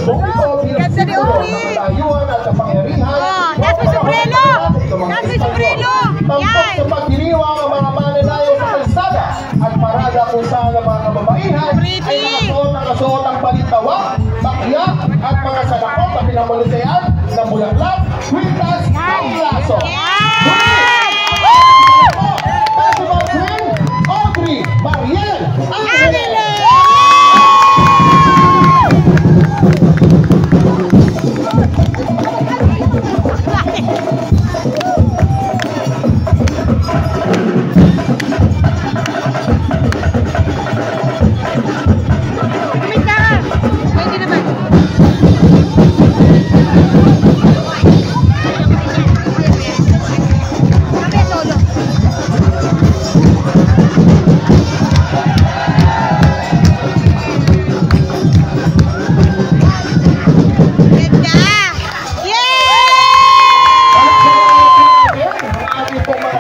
Kung ito bilang simbolo ng kalayuan at kapangyarihan, das may sombrero! Das may sombrero! tampok sa pagdiriwang ang mga mananayaw sa kalsada at parada kung saan ang mga kababaihan ay nakasuot ang palintawa, bakya at mga sadakot na pinamulitayan ng bulaklak, kwintas, at laso.